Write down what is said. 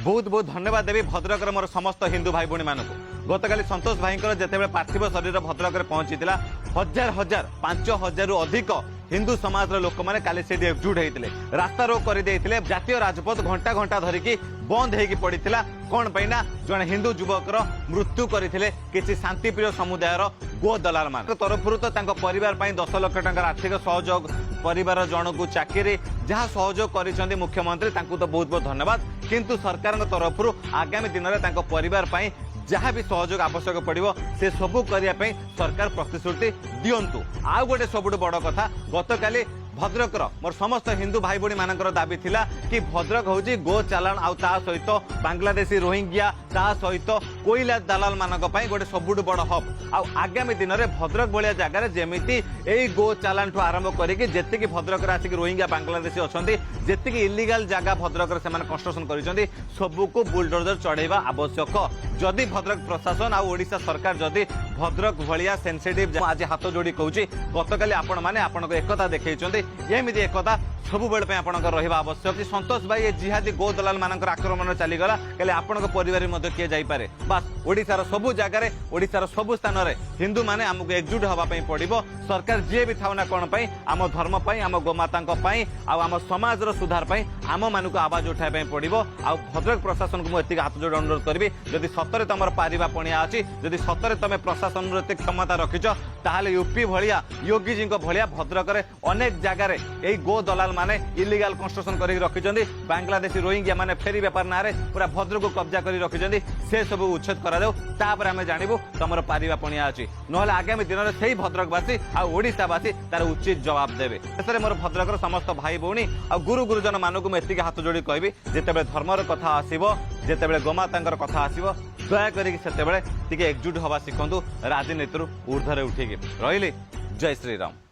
बहुत बहुत धन्यवाद देवी भद्रक मोर समस्त हिंदू भाई भौणी मानक गतकाली संतोष भाई जिते पार्थिव शरीर भद्रक पहुंची हजार हजार 5000 रु अधिक हिंदू समाज लोक मैंने काली से एकजुट होते रास्ता रोक करदे जातीय राजपथ घंटा घंटा धरिकी बंद हो पड़ा कौन पैना जड़े हिंदू युवकर मृत्यु करते किसी शांतिप्रिय समुदायर गो दलाल मान तरफ तो परिवार 10 लाख टंकार आर्थिक सहयोग परिवार जन को चाकरी जहाँ सहयोग कर मुख्यमंत्री तो बहुत बहुत धन्यवाद किंतु सरकार तरफ आगामी दिन में परिवार जहाँ भी सहयोग आवश्यक पड़ो से सबू करने सरकार प्रतिश्रुति दिंतु आउ गोटे सबुठ बड़ कथा गतकाली भद्रक मोर समस्त हिंदू भाई भौणी मानकर दाबी थिला कि भद्रक हूँ गो चालान सहित बांग्लादेशी रोहिंग्या सहित कोईला दलाल मानक गोटे सबुठ बड़ हब आगामी दिन में भद्रक भाया जगार जमीती यही गो चालान ठू आरंभ करके जी भद्रक आसिक रोहिंग्या बांग्लादेशी अच्छा जी इलिगाल जगह भद्रक से कंस्ट्रक्शन कर सबको बुलडोजर चढ़ेवा आवश्यक जदि भद्रक प्रशासन आशा सरकार जदि भद्रक भाया सेंसिटिव आज हाथ जोड़ी कहूँ गतकाली आपण मैंने आपन एकता देखते एमती एकता सबुबेल रहा आवश्यक संतोष भाई जिहादी गो दलाल मान आक्रमण चलीगला कल आपण परिवार किए जापे बास ओडिशार सबु जगार ओडिशार सबु स्थान में हिंदू मैंने आमको एकजुट होगापी पड़ो सरकार जी भी थाना कौन आम धर्म आम गोमाता आम समाज सुधार आम मानक आवाज उठाई पड़ो आ भद्रक प्रशासन को मुझे हाथ जोड़ अनुरोध करी जदि सतरे तुम पारिबा पणिया अच्छी जदि सतरे तुम प्रशासन क्षमता रखिच ताहले यूपी भलिया योगी जी भलिया भद्रक अनेक जगार यही गो दलाल माने इलिगाल कंस्ट्रक्शन कर रखिंट बांग्लादेशी रोहिंग्या माने फेरी बेपार ना पूरा भद्रक को कब्जा कर रखिंट से सब उच्छेद कर आम जानू तुम पारिबा पणिया अच्छी ना आगामी दिन में से भद्रकवासी आशावासी तार उचित जवाब देवे शेष मोर भद्रक समस्त भाई भौणी आ गुरु गुरुजन मानक मुझे हाथ जोड़ी कहबी जितेबाला धर्मर कथा आसो जितेबाला गोमाता कथा आसो दयाकों एकजुट हवा शिखु राजनीति ऊर्धरे उठिकी रही जय श्रीराम।